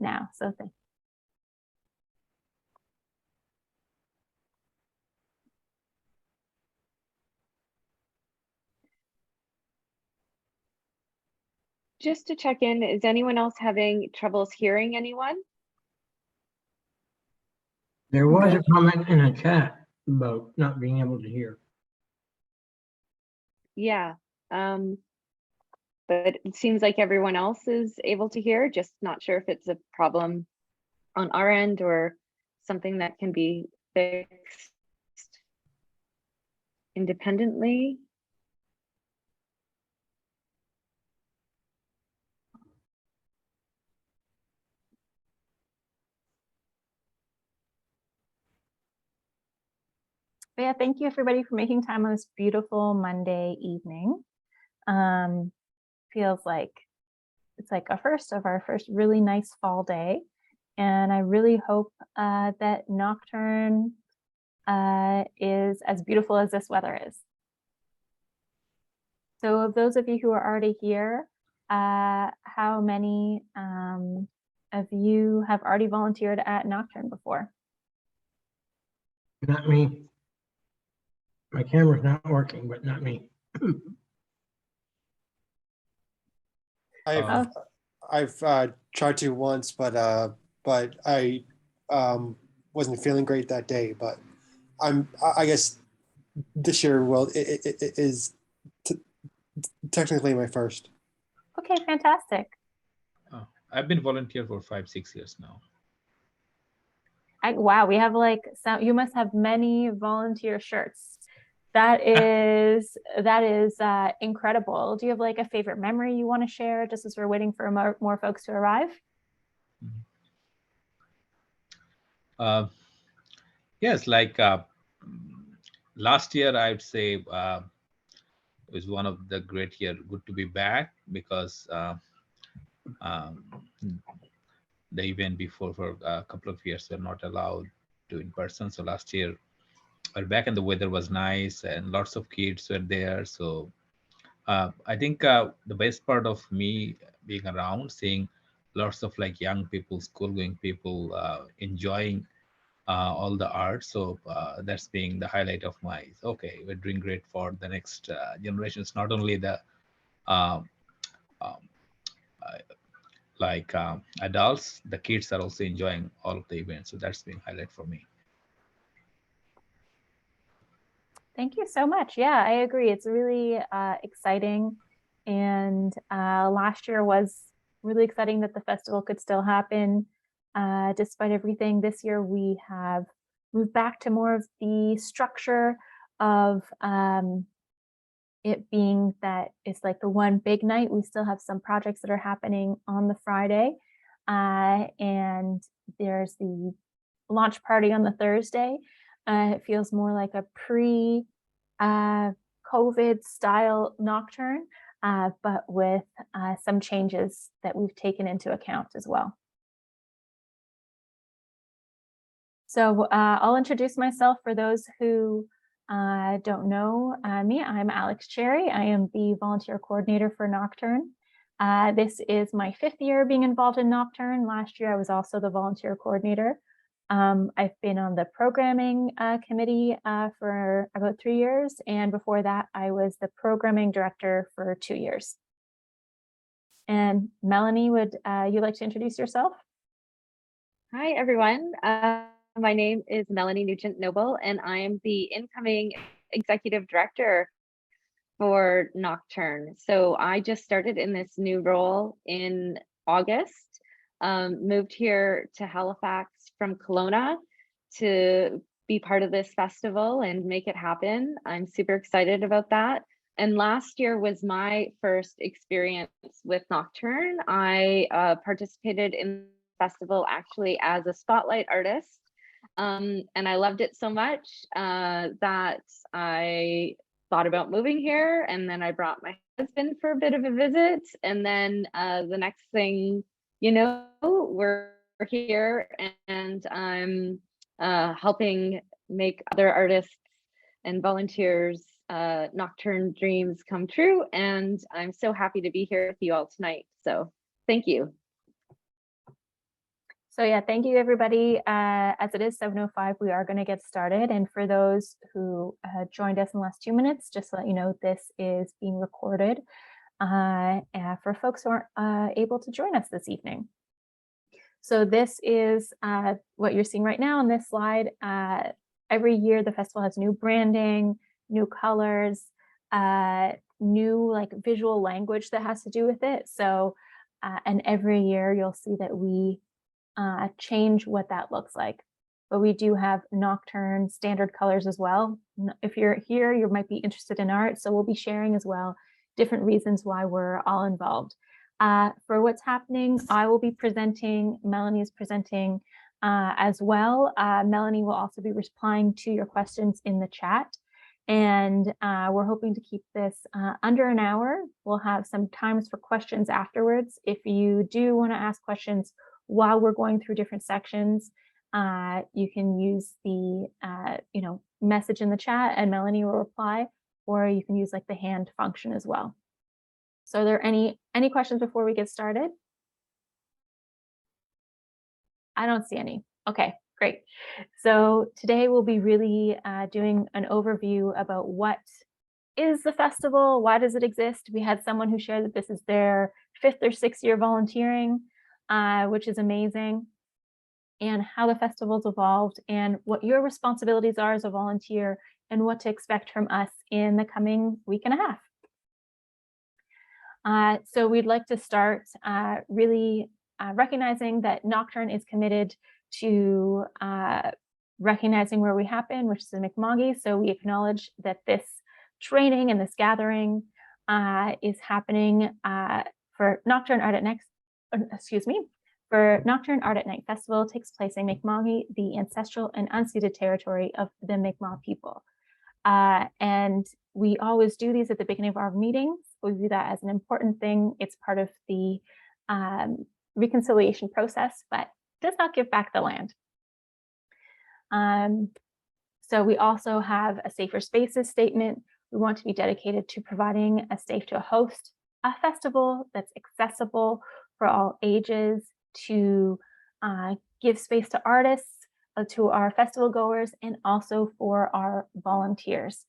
now. So thank you. Just to check in, is anyone else having troubles hearing anyone? There was a comment in the chat about not being able to hear. Yeah, but it seems like everyone else is able to hear, just not sure if it's a problem on our end or something that can be fixed independently. But yeah, thank you everybody for making time on this beautiful Monday evening. Feels like it's like our first really nice fall day. And I really hope that Nocturne is as beautiful as this weather is. So of those of you who are already here, how many of you have already volunteered at Nocturne before? Not me. My camera's not working, but not me. I've tried to once, but I wasn't feeling great that day. But I guess this year, well, it is technically my first. Okay, fantastic. I've been volunteer for 5-6 years now. Wow, we have like you must have many volunteer shirts. That is incredible. Do you have like a favorite memory you want to share just as we're waiting for more folks to arrive? Yes, like last year, I'd say it was one of the great year. Good to be back because the event before for a couple of years were not allowed to in person. So last year we're back and the weather was nice and lots of kids were there. So I think the best part of me being around, seeing lots of like young people, school going people enjoying all the art. So that's being the highlight of my, okay, we're doing great for the next generations, not only the adults, the kids are also enjoying all of the events. So that's been highlight for me. Thank you so much. Yeah, I agree. It's really exciting. And last year was really exciting that the festival could still happen despite everything. This year we have moved back to more of the structure of it being that it's like the one big night. We still have some projects that are happening on the Friday. And there's the launch party on the Thursday. It feels more like a pre-COVID style Nocturne, but with some changes that we've taken into account as well. So I'll introduce myself for those who don't know me. I'm Alex Cherry. I am the volunteer coordinator for Nocturne. This is my 5th year being involved in Nocturne. Last year, I was also the volunteer coordinator. I've been on the programming committee for about 3 years. And before that, I was the programming director for 2 years. And Melanie, would you like to introduce yourself? Hi, everyone. My name is Melanie Nugent-Noble, and I am the incoming executive director for Nocturne. So I just started in this new role in August, moved here to Halifax from Kelowna to be part of this festival and make it happen. I'm super excited about that. And last year was my first experience with Nocturne. I participated in the festival actually as a spotlight artist. And I loved it so much that I thought about moving here, and then I brought my husband for a bit of a visit, and then the next thing you know, we're here, and I'm helping make other artists and volunteers Nocturne dreams come true, and I'm so happy to be here with you all tonight. So thank you. So yeah, thank you everybody. As it is 7:05, we are going to get started. And for those who joined us in the last 2 minutes, just to let you know, this is being recorded for folks who aren't able to join us this evening. So this is what you're seeing right now on this slide. Every year the festival has new branding, new colors, new like visual language that has to do with it. So, and every year you'll see that we change what that looks like. But we do have Nocturne standard colors as well. If you're here, you might be interested in art. So we'll be sharing as well different reasons why we're all involved. For what's happening, I will be presenting, Melanie is presenting as well. Melanie will also be replying to your questions in the chat. And we're hoping to keep this under an hour. We'll have some times for questions afterwards. If you do want to ask questions while we're going through different sections, you can use the message in the chat and Melanie will reply, or you can use like the hand function as well. So are there any questions before we get started? I don't see any. Okay, great. So today we'll be really doing an overview about what is the festival, why does it exist? We had someone who shared that this is their 5th or 6th year volunteering, which is amazing, and how the festival's evolved and what your responsibilities are as a volunteer and what to expect from us in the coming week and a half. So we'd like to start really recognizing that Nocturne is committed to recognizing where we happen, which is in Mi'kma'ki. So we acknowledge that this training and this gathering is happening for Nocturne Art at Night. For Nocturne Art at Night Festival takes place in Mi'kma'ki, the ancestral and unceded territory of the Mi'kmaq people. And we always do these at the beginning of our meetings. We view that as an important thing. It's part of the reconciliation process, but does not give back the land. So we also have a safer spaces statement. We want to be dedicated to providing a safe to host a festival that's accessible for all ages, to give space to artists, to our festival goers, and also for our volunteers.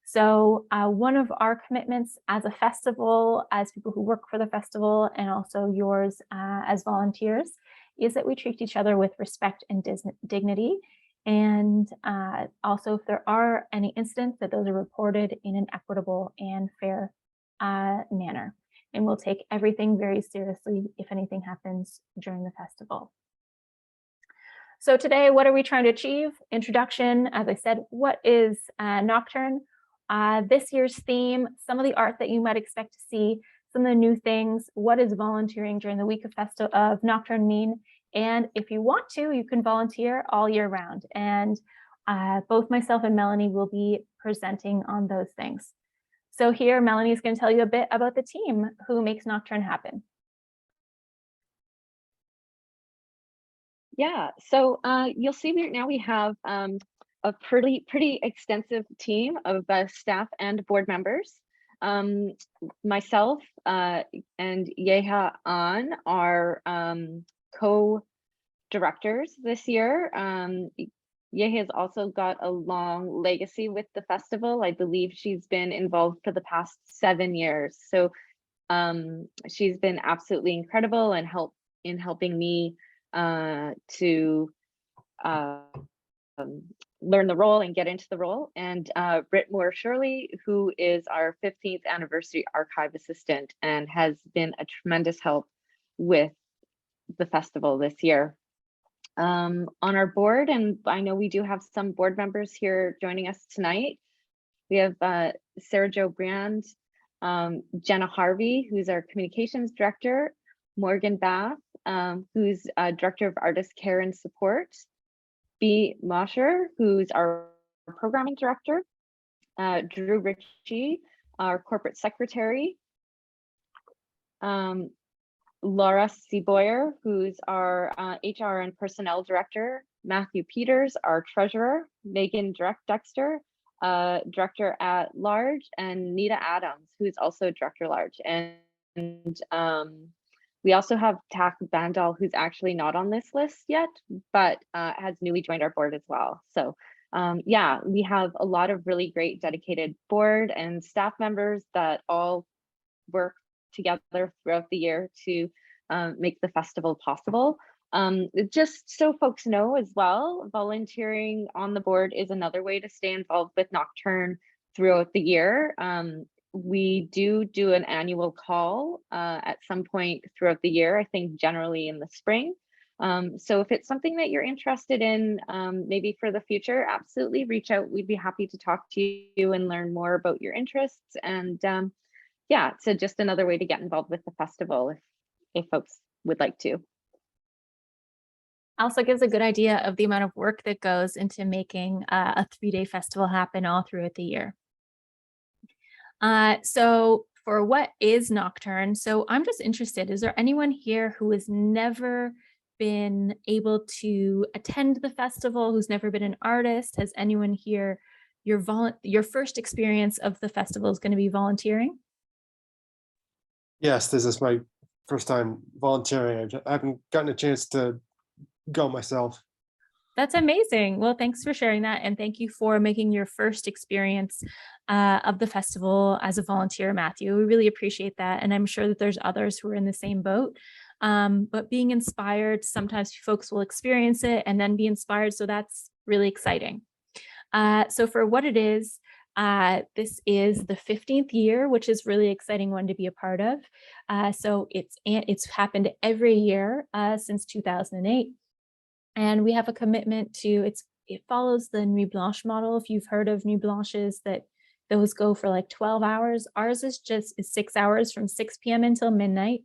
So one of our commitments as a festival, as people who work for the festival, and also yours as volunteers, is that we treat each other with respect and dignity. And also, if there are any incidents, that those are reported in an equitable and fair manner. And we'll take everything very seriously if anything happens during the festival. So today, what are we trying to achieve? Introduction, as I said, what is Nocturne? This year's theme, some of the art that you might expect to see, some of the new things, what is volunteering during the week of Nocturne mean? And if you want to, you can volunteer all year round. And both myself and Melanie will be presenting on those things. So here, Melanie is going to tell you a bit about the team who makes Nocturne happen. Yeah, so you'll see right now we have a pretty extensive team of staff and board members. Myself and Yeha An are co-directors this year. Yeha has also got a long legacy with the festival. I believe she's been involved for the past 7 years. So she's been absolutely incredible and helping me to learn the role and get into the role. And Britt Moore Shirley, who is our 15th anniversary archive assistant and has been a tremendous help with the festival this year. On our board, and I know we do have some board members here joining us tonight. We have Sarah Jo Brand, Jenna Harvey, who's our communications director, Morgan Bath, who's director of artist care and support, B. Mosher, who's our programming director, Drew Ritchie, our corporate secretary, Laura C. Boyer, who's our HR and personnel director, Matthew Peters, our treasurer, Megan Dexter, director at large, and Nita Adams, who's also director large. And We also have Tak Bandal, who's actually not on this list yet, but has newly joined our board as well. So yeah, we have a lot of really great dedicated board and staff members that all work together throughout the year to make the festival possible. Just so folks know as well, volunteering on the board is another way to stay involved with Nocturne throughout the year. We do an annual call at some point throughout the year, I think generally in the spring. So if it's something that you're interested in, maybe for the future, absolutely reach out. We'd be happy to talk to you and learn more about your interests. And yeah, so just another way to get involved with the festival if folks would like to. Also gives a good idea of the amount of work that goes into making a 3-day festival happen all throughout the year. So for what is Nocturne? So I'm just interested, is there anyone here who has never been able to attend the festival, who's never been an artist? Has anyone here, your first experience of the festival is going to be volunteering? Yes, this is my first time volunteering. I haven't gotten a chance to go myself. That's amazing. Well, thanks for sharing that. And thank you for making your first experience of the festival as a volunteer, Matthew. We really appreciate that. And I'm sure that there's others who are in the same boat. But being inspired, sometimes folks will experience it and then be inspired. So that's really exciting. So for what it is, this is the 15th year, which is really exciting one to be a part of. So it's happened every year since 2008. And we have a commitment to, it follows the Nuit Blanche model. If you've heard of Nuit Blanches, that those go for like 12 hours. Ours is 6 hours from 6 p.m. until midnight.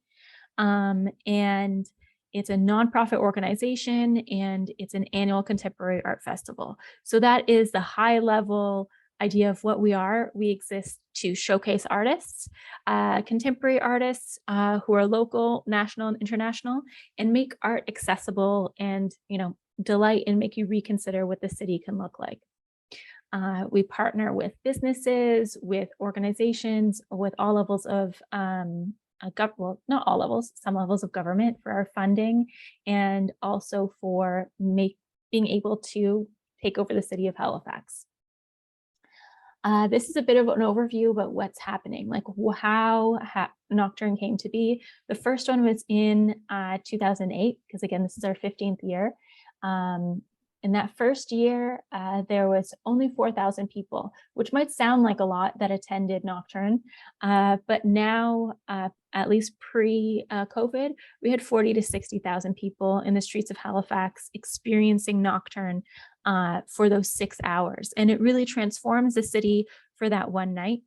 And it's a nonprofit organization and it's an annual contemporary art festival. So that is the high level idea of what we are. We exist to showcase artists, contemporary artists who are local, national, and international, and make art accessible and, you know, delight and make you reconsider what the city can look like. We partner with businesses, with organizations, with all levels of well, not all levels, some levels of government for our funding, and also for being able to take over the city of Halifax. This is a bit of an overview about what's happening, like how Nocturne came to be. The first one was in 2008, because again, this is our 15th year. In that first year, there was only 4,000 people, which might sound like a lot that attended Nocturne, but now, at least pre-COVID, we had 40 to 60,000 people in the streets of Halifax experiencing Nocturne for those 6 hours. And it really transforms the city for that one night.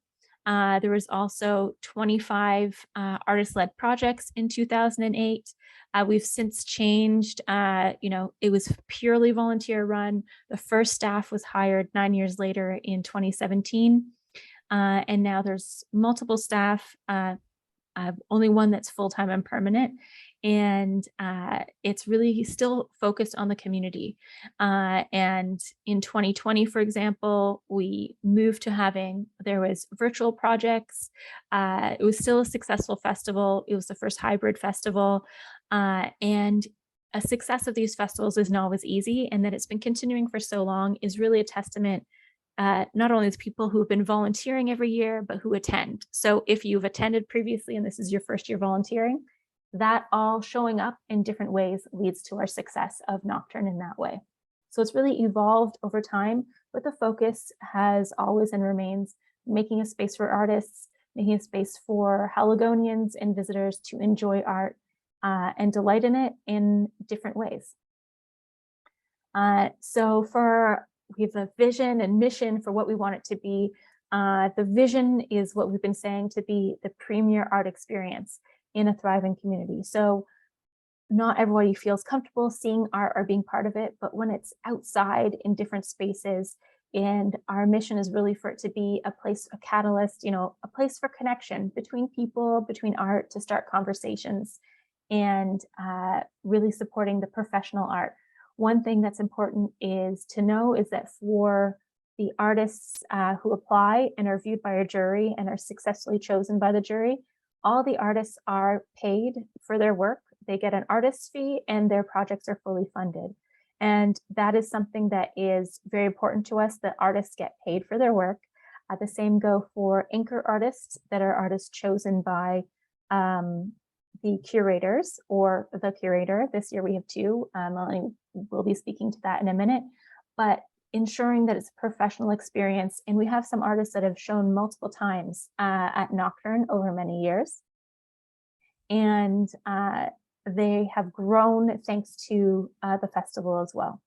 There was also 25 artist-led projects in 2008. We've since changed, you know, it was purely volunteer run. The first staff was hired 9 years later in 2017. And now there's multiple staff, only one that's full-time and permanent. And it's really still focused on the community. And in 2020, for example, we moved to there was virtual projects. It was still a successful festival. It was the first hybrid festival. And a success of these festivals is not always easy. And that it's been continuing for so long is really a testament not only to people who've been volunteering every year, but who attend. So if you've attended previously and this is your first year volunteering, that all showing up in different ways leads to our success of Nocturne in that way. So it's really evolved over time, but the focus has always and remains making a space for artists, making a space for Haligonians and visitors to enjoy art and delight in it in different ways. So we have a vision and mission for what we want it to be. The vision is what we've been saying to be the premier art experience in a thriving community. So not everybody feels comfortable seeing art or being part of it, but when it's outside in different spaces, and our mission is really for it to be a place, a catalyst, you know, a place for connection between people, between art, to start conversations, and really supporting the professional art. One thing that's important is to know is that for the artists who apply and are viewed by a jury and are successfully chosen by the jury, all the artists are paid for their work. They get an artist fee and their projects are fully funded. And that is something that is very important to us, that artists get paid for their work. The same go for anchor artists, that are artists chosen by the curators or the curator. This year we have two. Melanie will be speaking to that in a minute, but ensuring that it's a professional experience. And we have some artists that have shown multiple times at Nocturne over many years. And they have grown thanks to the festival as well.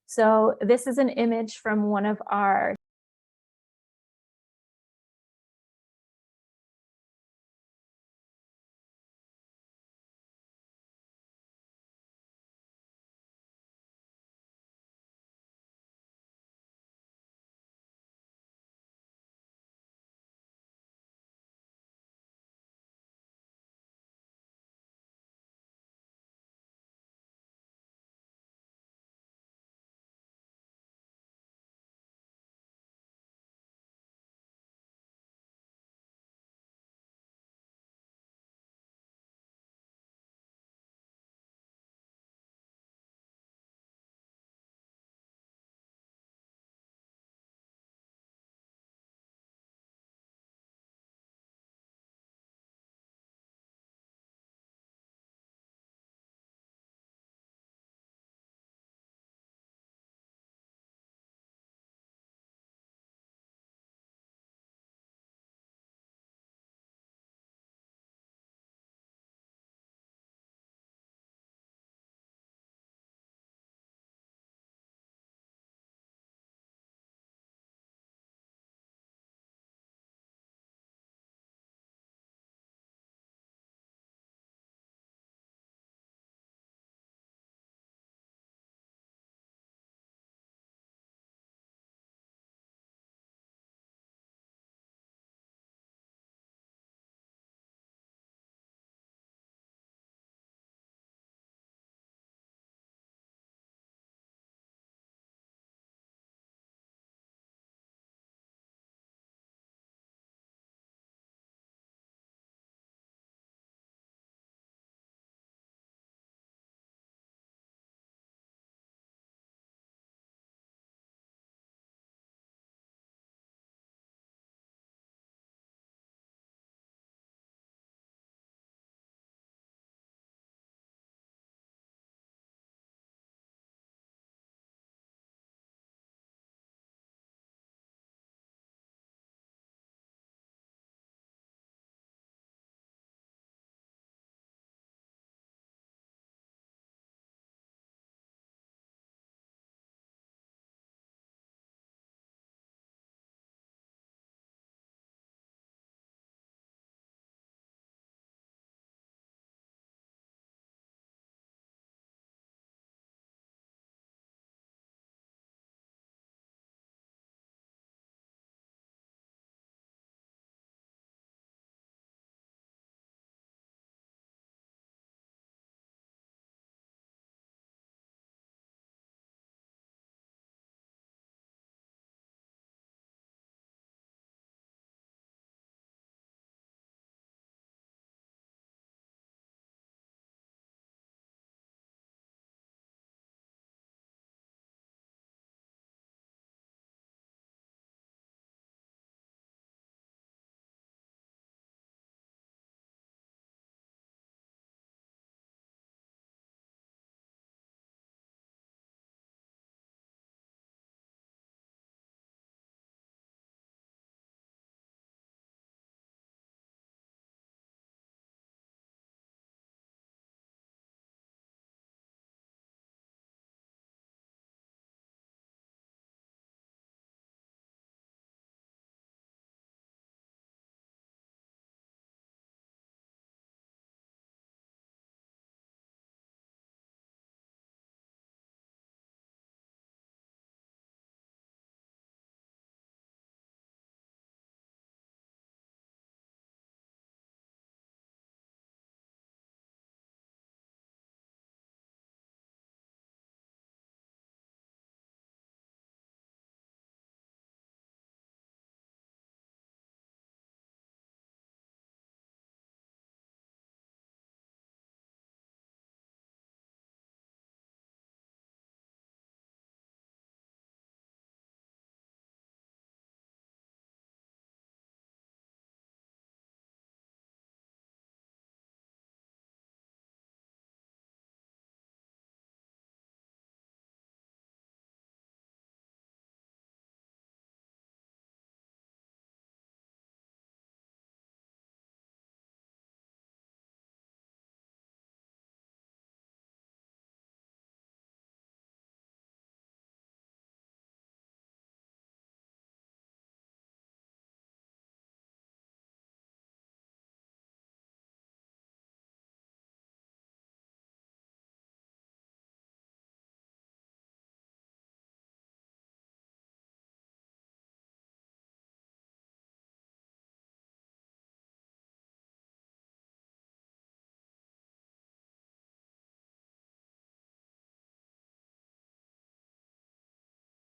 So this is an image from one of our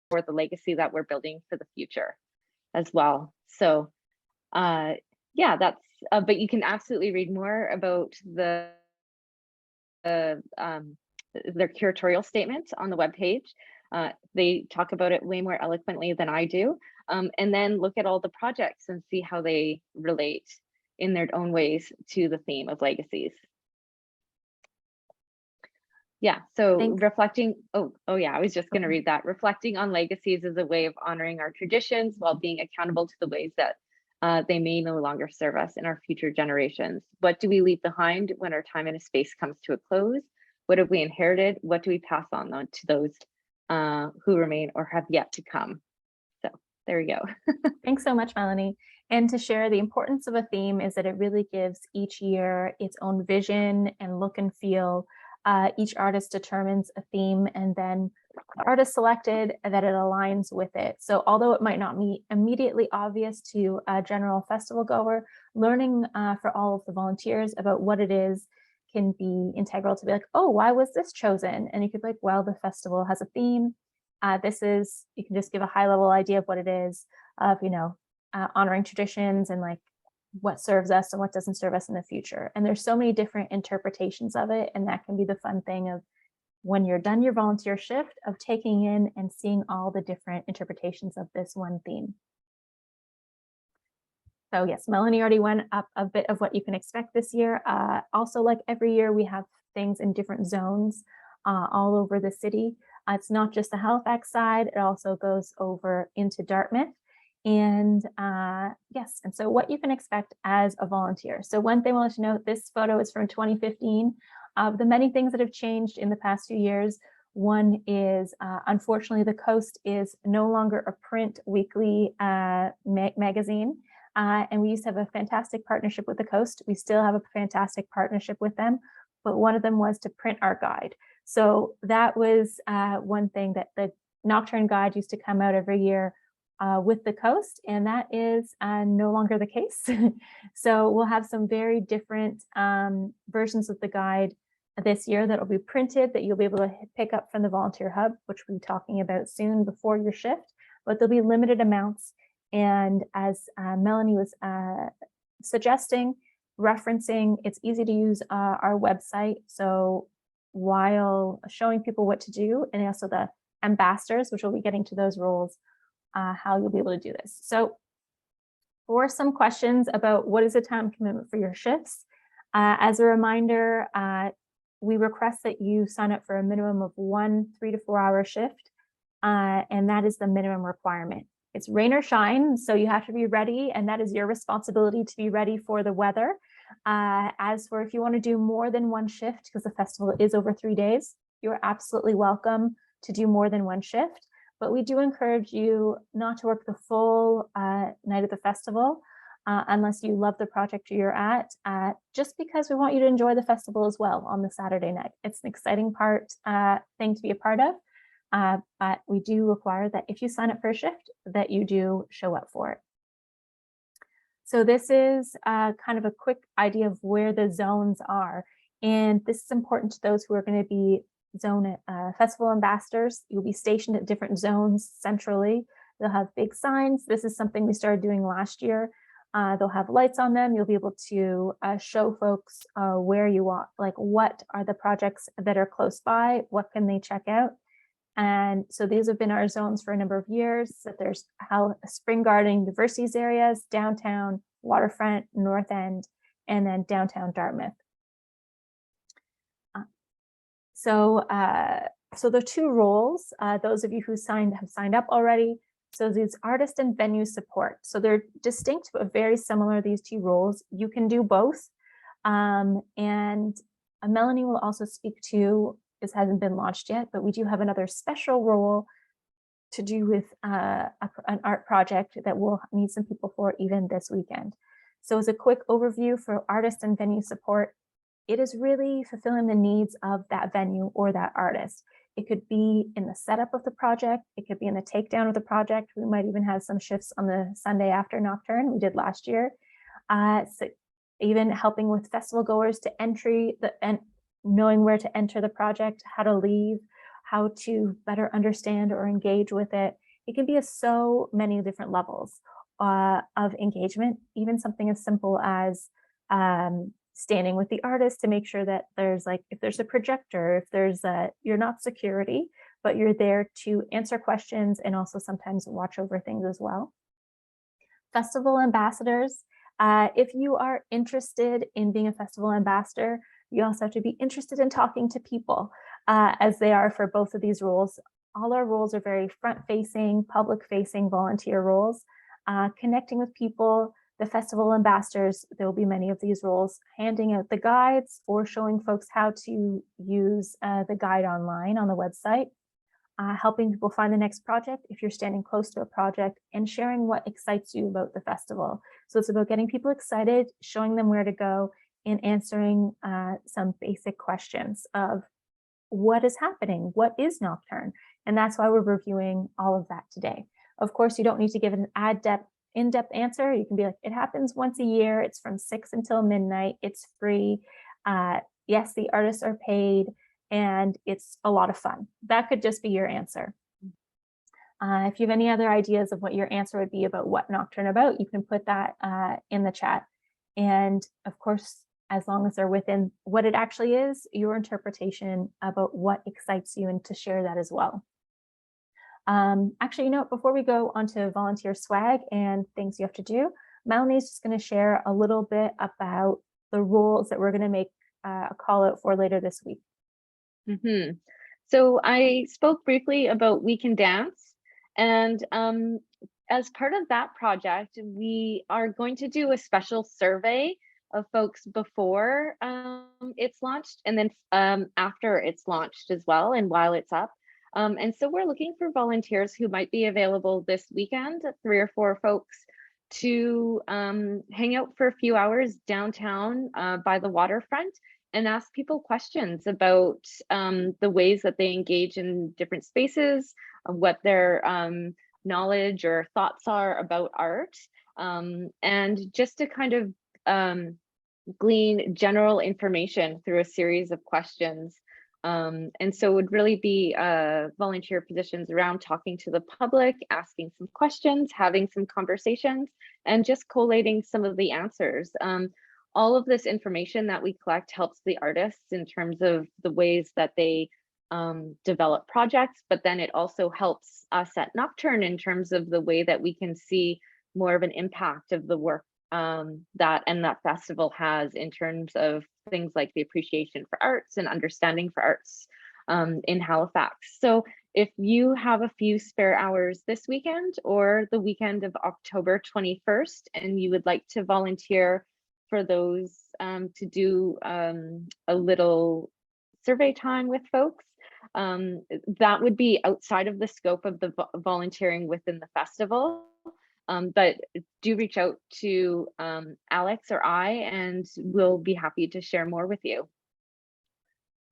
the legacy that we're building for the future as well. So yeah, that's, but you can absolutely read more about their curatorial statement on the webpage. They talk about it way more eloquently than I do. And then look at all the projects and see how they relate in their own ways to the theme of legacies. Yeah, so reflecting, oh yeah, I was just going to read that. Reflecting on legacies is a way of honoring our traditions while being accountable to the ways that they may no longer serve us in our future generations. What do we leave behind when our time and a space comes to a close? What have we inherited? What do we pass on to those who remain or have yet to come? So there we go. Thanks so much, Melanie. And to share, the importance of a theme is that it really gives each year its own vision and look and feel. Each artist determines a theme, and then the artist selected that it aligns with it. So although it might not be immediately obvious to a general festival goer, learning for all of the volunteers about what it is can be integral to be like, oh, why was this chosen? And you could be like, well, the festival has a theme. You can just give a high level idea of what it is, of, honoring traditions and like what serves us and what doesn't serve us in the future. And there's so many different interpretations of it. And that can be the fun thing of when you're done your volunteer shift, of taking in and seeing all the different interpretations of this one theme. So yes, Melanie already went up a bit of what you can expect this year. Also, like every year, we have things in different zones all over the city. It's not just the Halifax side, it also goes over into Dartmouth. And yes, and so what you can expect as a volunteer. So one thing I want to note, this photo is from 2015. Of the many things that have changed in the past few years, one is unfortunately the Coast is no longer a print weekly magazine. And we used to have a fantastic partnership with the Coast. We still have a fantastic partnership with them, but one of them was to print our guide. So that was one thing, that the Nocturne guide used to come out every year with the Coast, and that is no longer the case. So we'll have some very different versions of the guide this year that will be printed, that you'll be able to pick up from the Volunteer Hub, which we'll be talking about soon before your shift, but there'll be limited amounts. And as Melanie was suggesting, referencing, it's easy to use our website. So while showing people what to do, and also the ambassadors, which we'll be getting to those roles, how you'll be able to do this. So for some questions about what is a time commitment for your shifts, as a reminder, we request that you sign up for a minimum of 1 3 to 4 hour shift, and that is the minimum requirement. It's rain or shine, so you have to be ready, and that is your responsibility to be ready for the weather. As for if you want to do more than one shift, because the festival is over 3 days, you're absolutely welcome to do more than one shift. But we do encourage you not to work the full night of the festival unless you love the project you're at, just because we want you to enjoy the festival as well on the Saturday night. It's an exciting thing to be a part of. But we do require that if you sign up for a shift, that you do show up for it. So this is kind of a quick idea of where the zones are. And this is important to those who are going to be zone festival ambassadors. You'll be stationed at different zones centrally. They'll have big signs. This is something we started doing last year. They'll have lights on them. You'll be able to show folks where you are, like what are the projects that are close by, what can they check out. And so these have been our zones for a number of years. So there's Spring Garden, Diversities areas, downtown, waterfront, North End, and then downtown Dartmouth. So the two roles, those of you who have signed up already. So these artist and venue support. So they're distinct but very similar, these two roles. You can do both. And Melanie will also speak to, this hasn't been launched yet, but we do have another special role to do with an art project that we'll need some people for even this weekend. So as a quick overview for artist and venue support, it is really fulfilling the needs of that venue or that artist. It could be in the setup of the project. It could be in the takedown of the project. We might even have some shifts on the Sunday after Nocturne. We did last year. So even helping with festival goers to entry, knowing where to enter the project, how to leave, how to better understand or engage with it. It can be at so many different levels of engagement, even something as simple as standing with the artist to make sure that there's like, if there's a projector, if there's you're not security, but you're there to answer questions and also sometimes watch over things as well. Festival ambassadors. If you are interested in being a festival ambassador, you also have to be interested in talking to people, as they are for both of these roles. All our roles are very front-facing, public-facing volunteer roles. Connecting with people, the festival ambassadors, there will be many of these roles, handing out the guides or showing folks how to use the guide online on the website, helping people find the next project if you're standing close to a project, and sharing what excites you about the festival. So it's about getting people excited, showing them where to go, and answering some basic questions of what is happening, what is Nocturne? And that's why we're reviewing all of that today. Of course, you don't need to give an in-depth answer. You can be like, it happens once a year. It's from 6 until midnight. It's free. Yes, the artists are paid, and it's a lot of fun. That could just be your answer. If you have any other ideas of what your answer would be about what Nocturne about, you can put that in the chat. And of course, as long as they're within what it actually is, your interpretation about what excites you, and to share that as well. Actually, you know, before we go on to volunteer swag and things you have to do, Melanie's just going to share a little bit about the roles that we're going to make a call out for later this week. So I spoke briefly about We Can Dance, and as part of that project, we are going to do a special survey of folks before it's launched, and then after it's launched as well, and while it's up. And so we're looking for volunteers who might be available this weekend, 3 or 4 folks, to hang out for a few hours downtown by the waterfront and ask people questions about the ways that they engage in different spaces, what their knowledge or thoughts are about art, and just to kind of glean general information through a series of questions. And so it would really be volunteer positions around talking to the public, asking some questions, having some conversations, and just collating some of the answers. All of this information that we collect helps the artists in terms of the ways that they develop projects, but then it also helps us at Nocturne in terms of the way that we can see more of an impact of the work that festival has in terms of things like the appreciation for arts and understanding for arts in Halifax. So if you have a few spare hours this weekend or the weekend of October 21st, and you would like to volunteer for those to do a little survey time with folks, that would be outside of the scope of the volunteering within the festival. But do reach out to Alex or I, and we'll be happy to share more with you.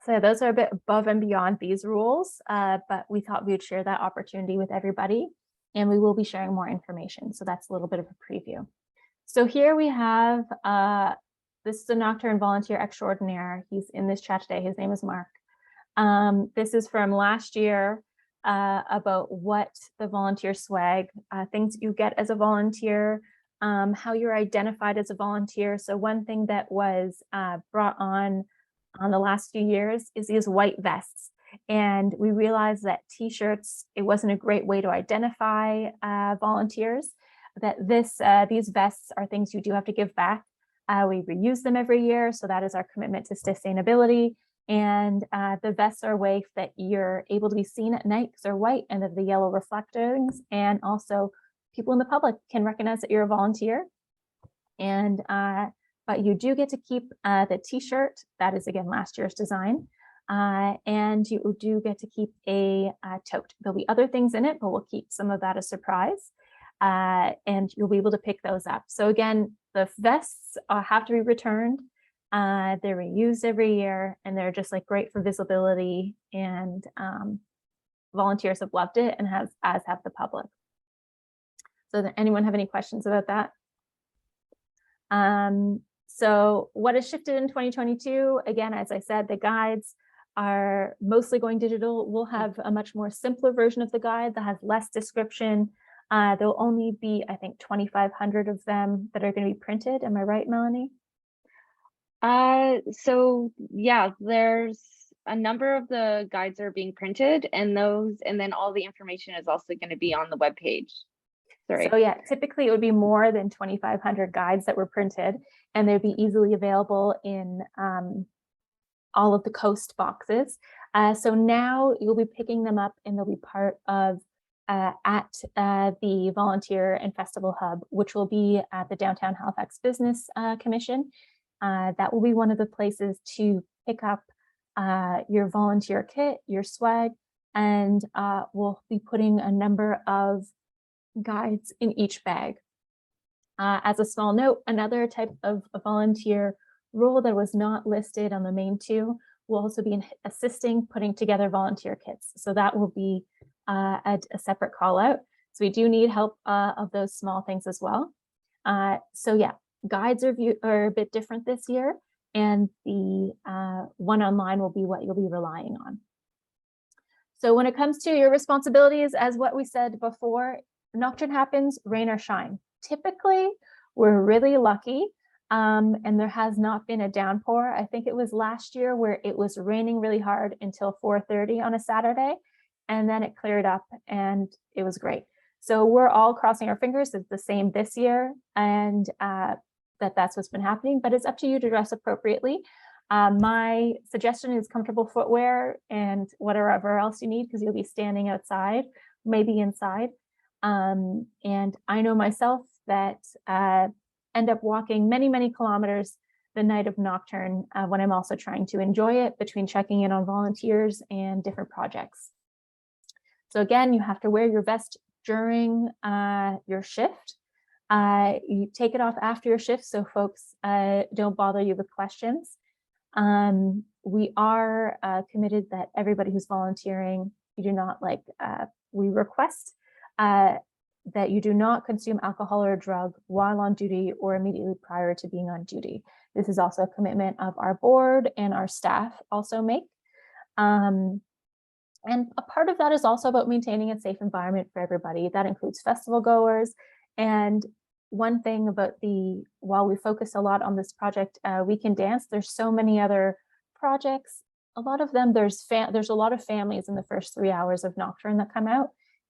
So those are a bit above and beyond these rules, but we thought we would share that opportunity with everybody, and we will be sharing more information. So that's a little bit of a preview. So here we have, this is a Nocturne volunteer extraordinaire. He's in this chat today. His name is Mark. This is from last year. About what the volunteer swag, things you get as a volunteer, how you're identified as a volunteer. So one thing that was brought on the last few years is these white vests. And we realized that t-shirts, it wasn't a great way to identify volunteers, that these vests are things you do have to give back. We reuse them every year. So that is our commitment to sustainability. And the vests are a way that you're able to be seen at night because they're white and of the yellow reflectors. And also people in the public can recognize that you're a volunteer. And but you do get to keep the t-shirt. That is, again, last year's design. And you do get to keep a tote. There'll be other things in it, but we'll keep some of that a surprise. And you'll be able to pick those up. So again, the vests have to be returned. They're reused every year, and they're just like great for visibility, and volunteers have loved it, and as have the public. So does anyone have any questions about that? So what has shifted in 2022? Again, as I said, the guides, are mostly going digital. We'll have a much more simpler version of the guide that has less description. There'll only be, I think, 2,500 of them that are going to be printed. Am I right, Melanie? So yeah, there's a number of the guides are being printed, and then all the information is also going to be on the webpage. Sorry. So yeah, typically it would be more than 2,500 guides that were printed, and they'd be easily available in all of the coast boxes. So now you'll be picking them up, and they'll be part of at the Volunteer and Festival Hub, which will be at the Downtown Halifax Business Commission. That will be one of the places to pick up your volunteer kit, your swag, and we'll be putting a number of guides in each bag. As a small note, another type of a volunteer role that was not listed on the main two will also be assisting putting together volunteer kits. So that will be a separate call out. So we do need help of those small things as well. So yeah, guides are a bit different this year, and the one online will be what you'll be relying on. So when it comes to your responsibilities, as what we said before, Nocturne happens, rain or shine. Typically, we're really lucky, and there has not been a downpour. I think it was last year where it was raining really hard until 4:30 on a Saturday, and then it cleared up and it was great. So we're all crossing our fingers it's the same this year, and that's what's been happening, but it's up to you to dress appropriately. My suggestion is comfortable footwear and whatever else you need, because you'll be standing outside, maybe inside. And I know myself that end up walking many, many kilometers the night of Nocturne when I'm also trying to enjoy it, between checking in on volunteers and different projects. So again, you have to wear your vest during your shift. You take it off after your shift so folks don't bother you with questions. We are committed that everybody who's volunteering, you do not we request that you do not consume alcohol or a drug while on duty or immediately prior to being on duty. This is also a commitment of our board and our staff also make. And a part of that is also about maintaining a safe environment for everybody. That includes festival goers. And one thing about while we focus a lot on this project, We Can Dance, there's so many other projects. A lot of them, there's a lot of families in the first 3 hours of Nocturne that come out.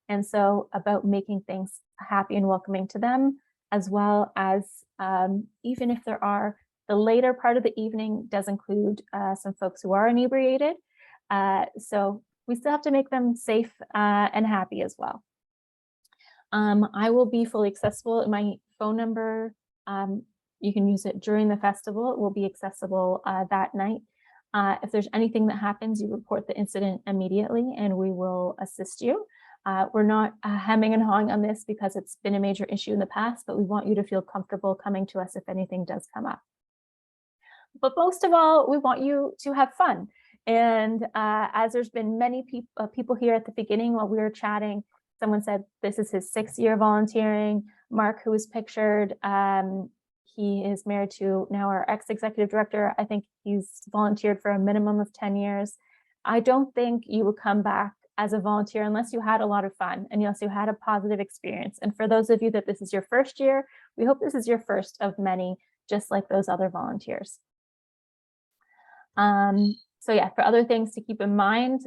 And so about making things happy and welcoming to them, as well as even if the later part of the evening does include some folks who are inebriated. So we still have to make them safe and happy as well. I will be fully accessible. My phone number, you can use it during the festival. It will be accessible that night. If there's anything that happens, you report the incident immediately and we will assist you. We're not hemming and hawing on this because it's been a major issue in the past, but we want you to feel comfortable coming to us if anything does come up. But most of all, we want you to have fun. And as there's been many people here at the beginning while we were chatting, someone said this is his 6th year volunteering. Mark, who was pictured, he is married to now our ex-executive director. I think he's volunteered for a minimum of 10 years. I don't think you would come back as a volunteer unless you had a lot of fun and unless you had a positive experience. And for those of you that this is your first year, we hope this is your first of many, just like those other volunteers. So yeah, for other things to keep in mind,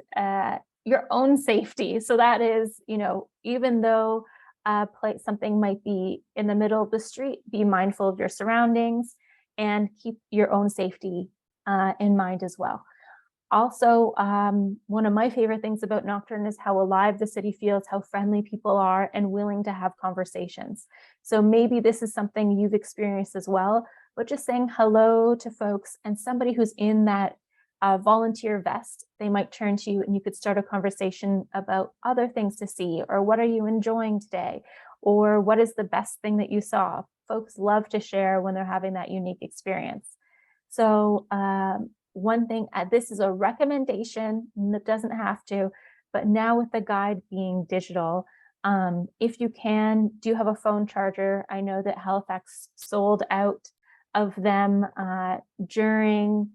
your own safety. So that is, even though something might be in the middle of the street, be mindful of your surroundings and keep your own safety in mind as well. Also, one of my favorite things about Nocturne is how alive the city feels, how friendly people are and willing to have conversations. So maybe this is something you've experienced as well, but just saying hello to folks and somebody who's in that volunteer vest, they might turn to you and you could start a conversation about other things to see, or what are you enjoying today? Or what is the best thing that you saw? Folks love to share when they're having that unique experience. So one thing, this is a recommendation, that doesn't have to, but now with the guide being digital, if you can, do have a phone charger. I know that Halifax sold out of them during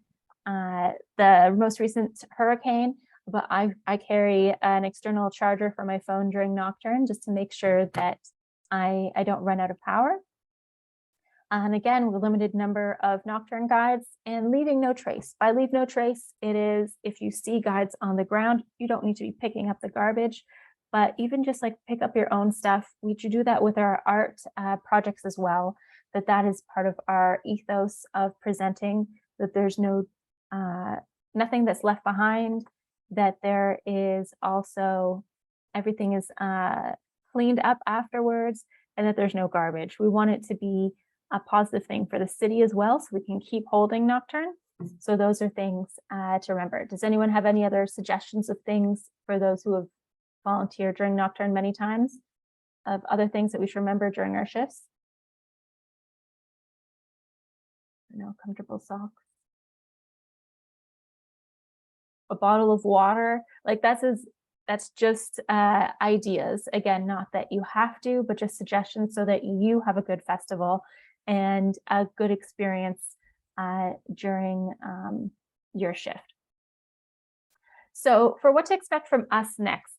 the most recent hurricane, but I carry an external charger for my phone during Nocturne just to make sure that I don't run out of power. And again, we're limited number of Nocturne guides and leaving no trace. By leave no trace, it is if you see guides on the ground, you don't need to be picking up the garbage, but even just like pick up your own stuff. We should do that with our art projects as well, that is part of our ethos of presenting, that there's no nothing that's left behind, that there is also everything is cleaned up afterwards, and that there's no garbage. We want it to be a positive thing for the city as well, so we can keep holding Nocturne. So those are things to remember. Does anyone have any other suggestions of things for those who have volunteered during Nocturne many times, of other things that we should remember during our shifts? No, comfortable socks. A bottle of water, like that's just ideas. Again, not that you have to, but just suggestions so that you have a good festival and a good experience during your shift. So for what to expect from us next,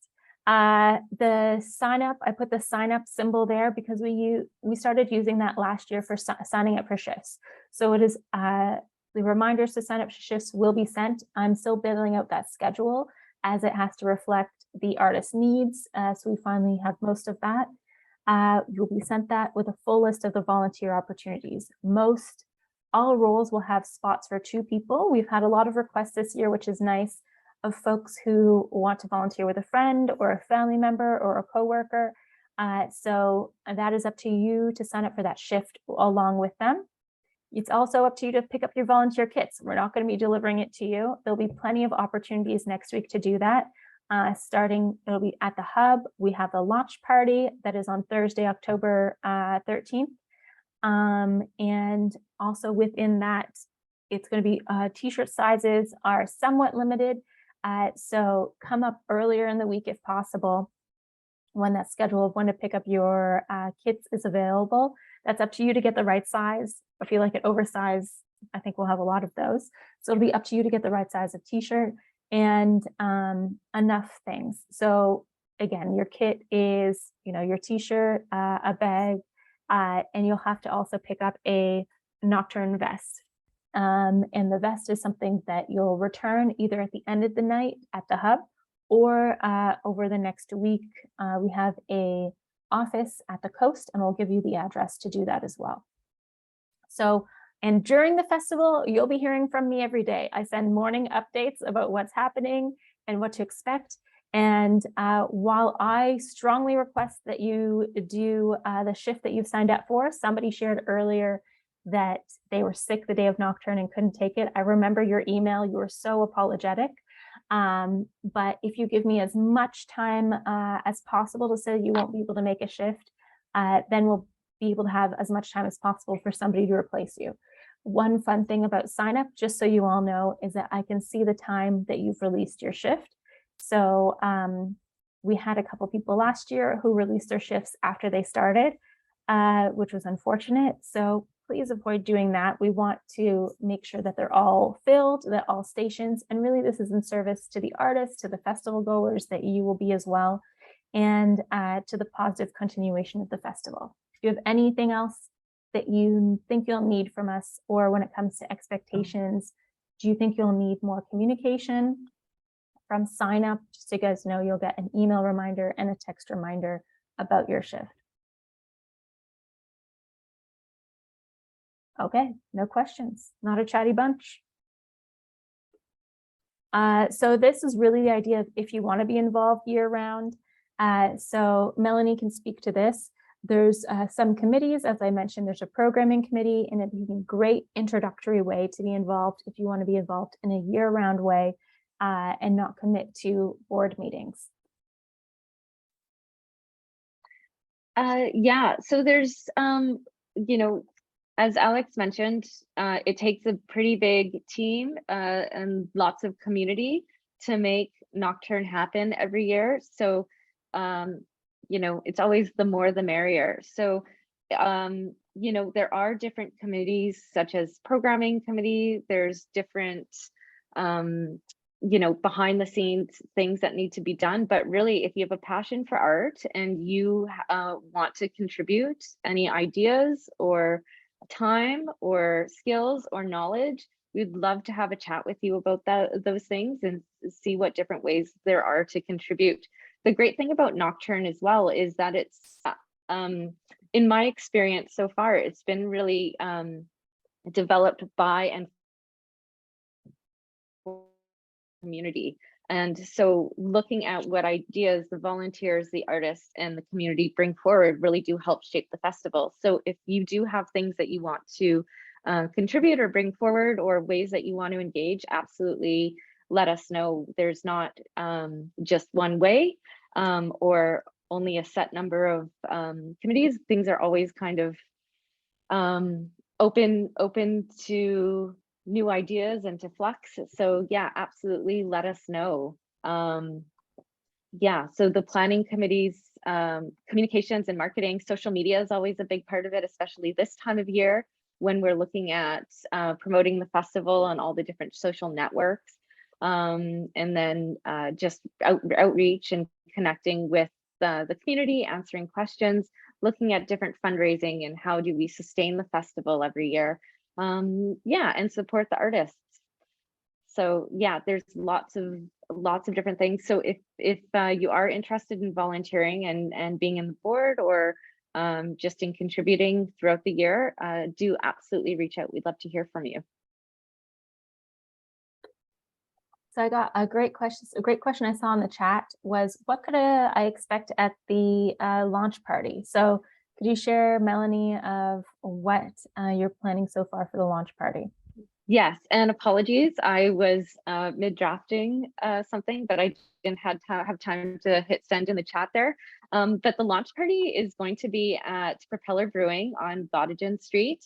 the sign up, I put the sign up symbol there because we started using that last year for signing up for shifts. So it is the reminders to sign up for shifts will be sent. I'm still building out that schedule as it has to reflect the artist's needs. So we finally have most of that. You'll be sent that with a full list of the volunteer opportunities. All roles will have spots for 2 people. We've had a lot of requests this year, which is nice, of folks who want to volunteer with a friend or a family member or a coworker. So that is up to you to sign up for that shift along with them. It's also up to you to pick up your volunteer kits. We're not going to be delivering it to you. There'll be plenty of opportunities next week to do that. It'll be at the hub. We have the launch party that is on Thursday, October 13th. And also within that, it's going to be t-shirt sizes are somewhat limited. So come up earlier in the week if possible, when that schedule of when to pick up your kits is available. That's up to you to get the right size. If you like it oversized, I think we'll have a lot of those. So it'll be up to you to get the right size of t-shirt and enough things. So again, your kit is, your t-shirt, a bag, and you'll have to also pick up a Nocturne vest. And the vest is something that you'll return either at the end of the night at the hub or over the next week. We have a office at the coast and we'll give you the address to do that as well. So, and during the festival, you'll be hearing from me every day. I send morning updates about what's happening and what to expect. And while I strongly request that you do the shift that you've signed up for, somebody shared earlier that they were sick the day of Nocturne and couldn't take it. I remember your email, you were so apologetic. But if you give me as much time as possible to say you won't be able to make a shift, then we'll be able to have as much time as possible for somebody to replace you. One fun thing about sign up, just so you all know, is that I can see the time that you've released your shift. So we had a couple people last year who released their shifts after they started, which was unfortunate. So please avoid doing that. We want to make sure that they're all filled, that all stations, and really this is in service to the artists, to the festival goers, that you will be as well, and to the positive continuation of the festival. If you have anything else that you think you'll need from us, or when it comes to expectations, do you think you'll need more communication from sign up? Just so you guys know, you'll get an email reminder and a text reminder about your shift. Okay, no questions, not a chatty bunch. So this is really the idea of if you want to be involved year round. So Melanie can speak to this. There's some committees, as I mentioned, there's a programming committee, and it'd be a great introductory way to be involved if you want to be involved in a year-round way and not commit to board meetings. Yeah, so there's, as Alex mentioned, it takes a pretty big team and lots of community to make Nocturne happen every year. So, it's always the more the merrier. So, there are different committees such as programming committee. There's different you know, behind the scenes things that need to be done. But really, if you have a passion for art and you want to contribute any ideas or time or skills or knowledge, we'd love to have a chat with you about those things and see what different ways there are to contribute. The great thing about Nocturne as well is that it's, in my experience so far, it's been really developed by and community. And so looking at what ideas the volunteers, the artists, and the community bring forward really do help shape the festival. So if you do have things that you want to contribute or bring forward, or ways that you want to engage, absolutely let us know. There's not just one way or only a set number of committees. Things are always kind of open to new ideas and to flux. So yeah, absolutely let us know. Yeah, so the planning committees, communications and marketing, social media is always a big part of it, especially this time of year when we're looking at promoting the festival on all the different social networks. And then just outreach and connecting with the community, answering questions, looking at different fundraising and how do we sustain the festival every year. Yeah, and support the artists. So yeah, there's lots of different things. So if you are interested in volunteering and being in the board, or just in contributing throughout the year, do absolutely reach out. We'd love to hear from you. So I got a great question. A great question I saw in the chat was, what could I expect at the launch party? So could you share, Melanie, of what you're planning so far for the launch party? Yes, and apologies, I was mid-drafting something, but I didn't have time to hit send in the chat there. But the launch party is going to be at Propeller Brewing on Gottingen Street.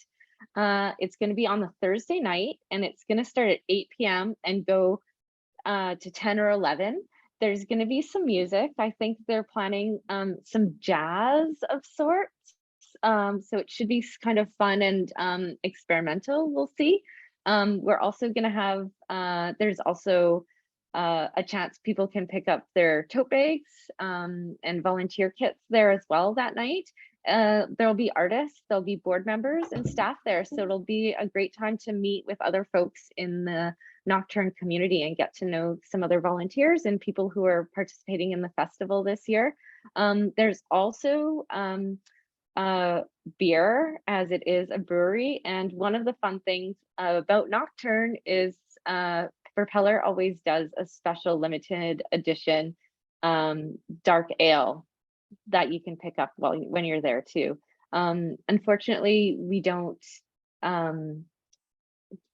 It's going to be on the Thursday night, and it's going to start at 8 p.m. and go to 10 or 11. There's going to be some music. I think they're planning some jazz of sorts. So it should be kind of fun and experimental. We'll see. We're also going to have, there's also a chance people can pick up their tote bags and volunteer kits there as well that night. There'll be artists, there'll be board members and staff there. So it'll be a great time to meet with other folks in the Nocturne community and get to know some other volunteers and people who are participating in the festival this year. There's also beer, as it is a brewery. And one of the fun things about Nocturne is Propeller always does a special limited edition dark ale that you can pick up when you're there too. Unfortunately, we don't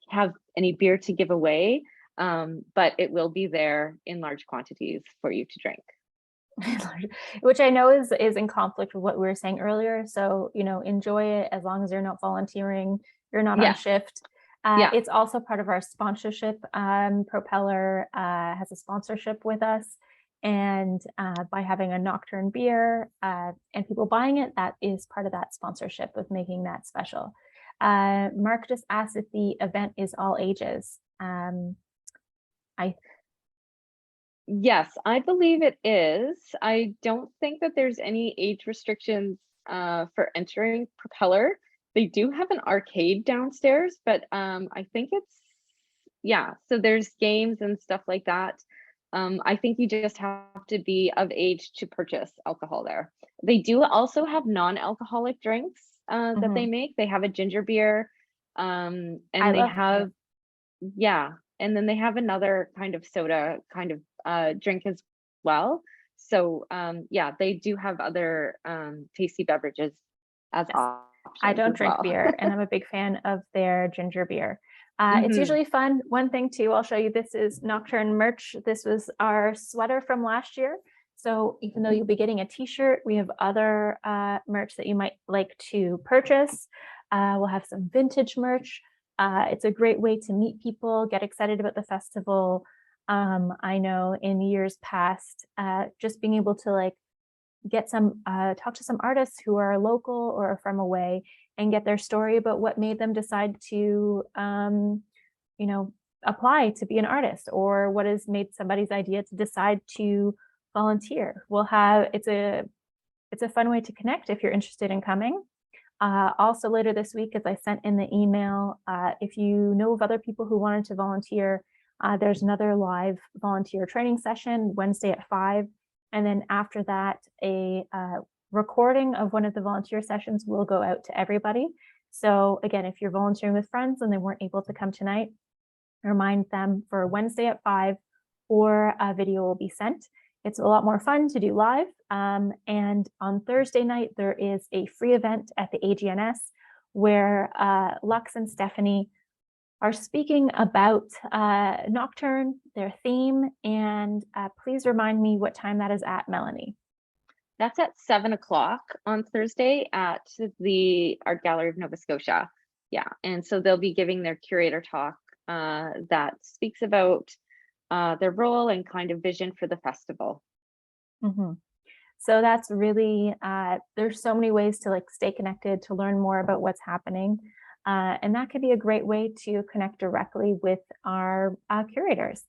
have any beer to give away, but it will be there in large quantities for you to drink. Which I know is in conflict with what we were saying earlier. So, you know, enjoy it as long as you're not volunteering, you're not on shift. It's also part of our sponsorship. Propeller has a sponsorship with us. And by having a Nocturne beer and people buying it, that is part of that sponsorship of making that special. Mark just asked if the event is all ages. Yes, I believe it is. I don't think that there's any age restrictions for entering Propeller. They do have an arcade downstairs, but I think it's, yeah, so there's games and stuff like that. I think you just have to be of age to purchase alcohol there. They do also have non-alcoholic drinks that they make. They have a ginger beer and they have, yeah, and then they have another kind of soda kind of drink as well. So yeah, they do have other tasty beverages as options. I don't drink beer, and I'm a big fan of their ginger beer. It's usually fun. One thing too, I'll show you, this is Nocturne merch. This was our sweater from last year. So even though you'll be getting a t-shirt, we have other merch that you might like to purchase. We'll have some vintage merch. It's a great way to meet people, get excited about the festival. I know in years past, just being able to like get some, talk to some artists who are local or from away and get their story about what made them decide to, you know, apply to be an artist, or what has made somebody's idea to decide to volunteer. It's a fun way to connect if you're interested in coming. Also later this week, as I sent in the email, if you know of other people who wanted to volunteer, there's another live volunteer training session Wednesday at 5. And then after that, a recording of one of the volunteer sessions will go out to everybody. So again, if you're volunteering with friends and they weren't able to come tonight, remind them for Wednesday at 5, or a video will be sent. It's a lot more fun to do live. And on Thursday night, there is a free event at the AGNS where Lux and Stephanie are speaking about Nocturne, their theme, and please remind me what time that is at, Melanie. That's at 7 o'clock on Thursday at the Art Gallery of Nova Scotia. Yeah, and so they'll be giving their curator talk that speaks about their role and kind of vision for the festival. Mm-hmm. So that's really, there's so many ways to like stay connected, to learn more about what's happening. And that could be a great way to connect directly with our curators.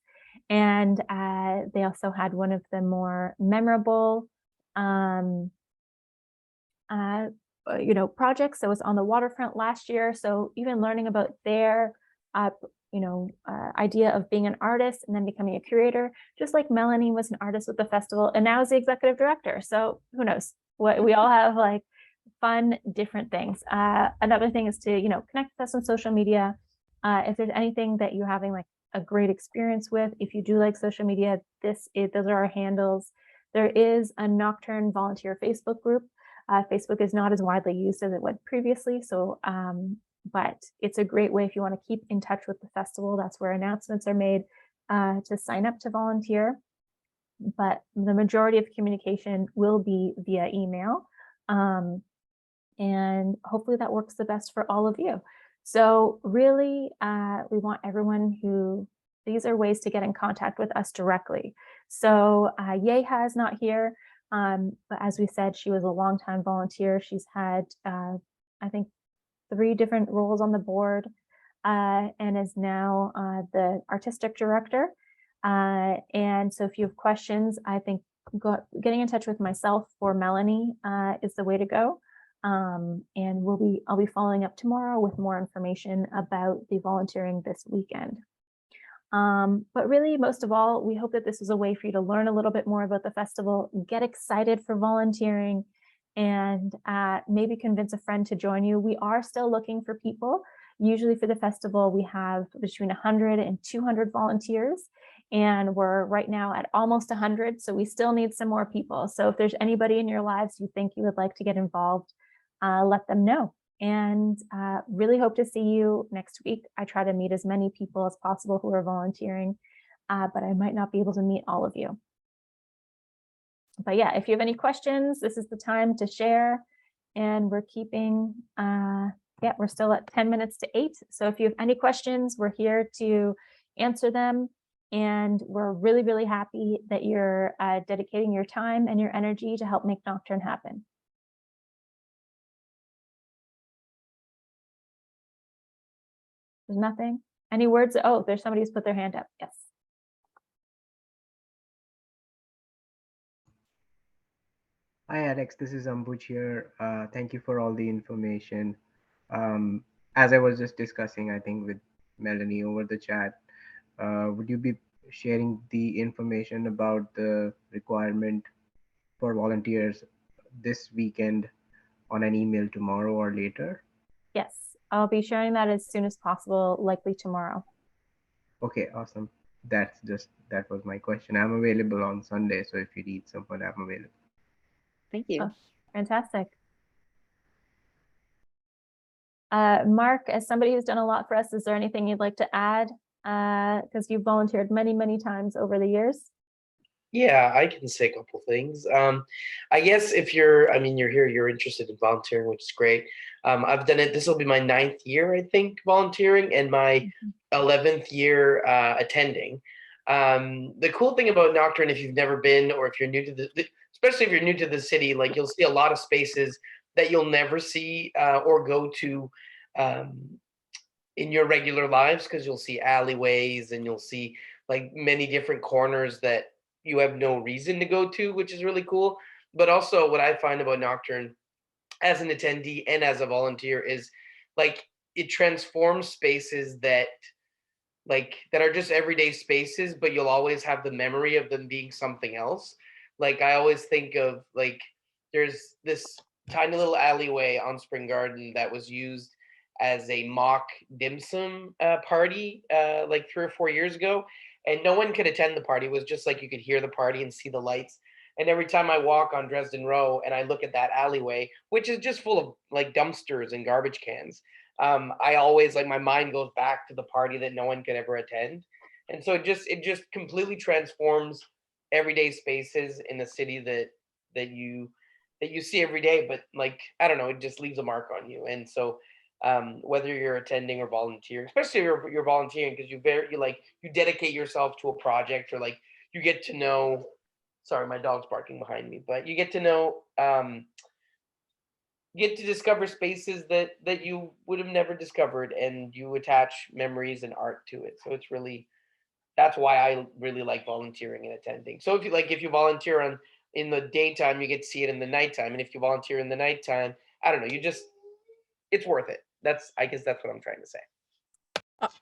And they also had one of the more memorable, projects that was on the waterfront last year. So even learning about their, idea of being an artist and then becoming a curator, just like Melanie was an artist with the festival and now is the executive director. So who knows what we all have, like fun, different things. Another thing is to, connect with us on social media. If there's anything that you're having like a great experience with, if you do like social media, those are our handles. There is a Nocturne volunteer Facebook group. Facebook is not as widely used as it was previously. So, but it's a great way if you want to keep in touch with the festival. That's where announcements are made to sign up to volunteer. But the majority of communication will be via email. And hopefully that works the best for all of you. So really, we want everyone these are ways to get in contact with us directly. So Yeha is not here, but as we said, she was a longtime volunteer. She's had, I think, 3 different roles on the board and is now the artistic director. And so if you have questions, I think getting in touch with myself or Melanie is the way to go. And I'll be following up tomorrow with more information about the volunteering this weekend. But really, most of all, we hope that this is a way for you to learn a little bit more about the festival, get excited for volunteering, and maybe convince a friend to join you. We are still looking for people. Usually for the festival, we have between 100 and 200 volunteers, and we're right now at almost 100. So we still need some more people. So if there's anybody in your lives you think you would like to get involved, let them know. And really hope to see you next week. I try to meet as many people as possible who are volunteering, but I might not be able to meet all of you. But yeah, if you have any questions, this is the time to share. And we're keeping, we're still at 10 minutes to 8. So if you have any questions, we're here to answer them. And we're really, really happy that you're dedicating your time and your energy to help make Nocturne happen. There's nothing. Any words? Oh, there's somebody who's put their hand up. Yes. Hi, Alex. This is Ambuj here. Thank you for all the information. As I was just discussing, I think with Melanie over the chat, would you be sharing the information about the requirement for volunteers this weekend on an email tomorrow or later? Yes, I'll be sharing that as soon as possible, likely tomorrow. Okay, awesome. That was my question. I'm available on Sunday, so if you need someone, I'm available. Thank you. Oh, fantastic. Mark, as somebody who's done a lot for us, is there anything you'd like to add? Because you've volunteered many, many times over the years. Yeah, I can say a couple things. I guess if you're here, you're interested in volunteering, which is great. I've done it. This will be my 9th year, I think, volunteering, and my 11th year attending. The cool thing about Nocturne, if you've never been, or if you're new to especially if you're new to the city, like you'll see a lot of spaces that you'll never see or go to in your regular lives, because you'll see alleyways and you'll see like many different corners that you have no reason to go to, which is really cool. But also what I find about Nocturne as an attendee and as a volunteer is like it transforms spaces that are just everyday spaces, but you'll always have the memory of them being something else. Like I always think of like there's this tiny little alleyway on Spring Garden that was used as a mock dim sum party like 3 or 4 years ago, and no one could attend the party. It was just like you could hear the party and see the lights. And every time I walk on Dresden Row and I look at that alleyway, which is just full of like dumpsters and garbage cans, I always like my mind goes back to the party that no one could ever attend. And so it just completely transforms everyday spaces in the city that you that you see every day, but like I don't know, it just leaves a mark on you. And so whether you're attending or volunteering, especially if you're volunteering, because you dedicate yourself to a project, or like you get to know, sorry, my dog's barking behind me, but you get to know get to discover spaces that you would have never discovered, and you attach memories and art to it. So it's really, that's why I really like volunteering and attending. So if you volunteer in the daytime, you get to see it in the nighttime, and if you volunteer in the nighttime, I don't know, it's worth it. I guess that's what I'm trying to say.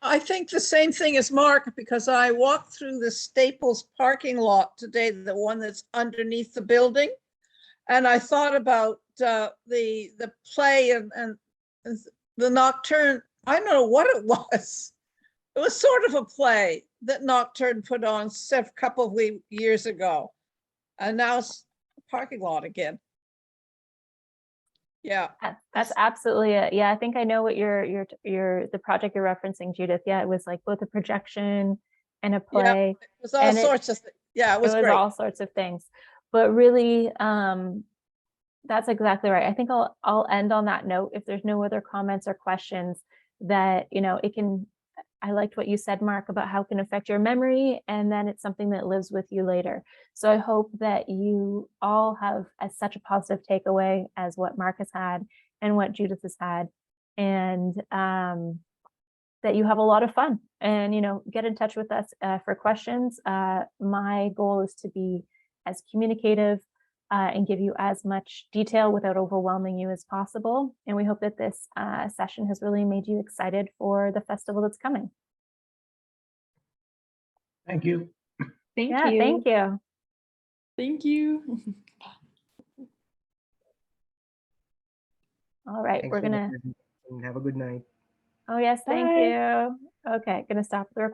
I think the same thing as Mark, because I walked through the Staples parking lot today, the one that's underneath the building, and I thought about the play and the Nocturne. I don't know what it was. It was sort of a play that Nocturne put on a couple of years ago, and now it's a parking lot again. Yeah, That's absolutely it. Yeah, I think I know what the project you're referencing, Judith. Yeah, it was like both a projection and a play. it was all sorts of things. Yeah, it was great. All sorts of things. But really, that's exactly right. I think I'll end on that note. If there's no other comments or questions, that I liked what you said, Mark, about how it can affect your memory, and then it's something that lives with you later. So I hope that you all have such a positive takeaway as what Mark has had and what Judith has had, and that you have a lot of fun, and get in touch with us for questions. My goal is to be as communicative and give you as much detail without overwhelming you as possible. And we hope that this session has really made you excited for the festival that's coming. Thank you. Thank you. Thank you. Thank you. All right, Thanks we're for the gonna. presentation. Have a good night. Oh yes, thank Bye. you. Okay, gonna stop the recording.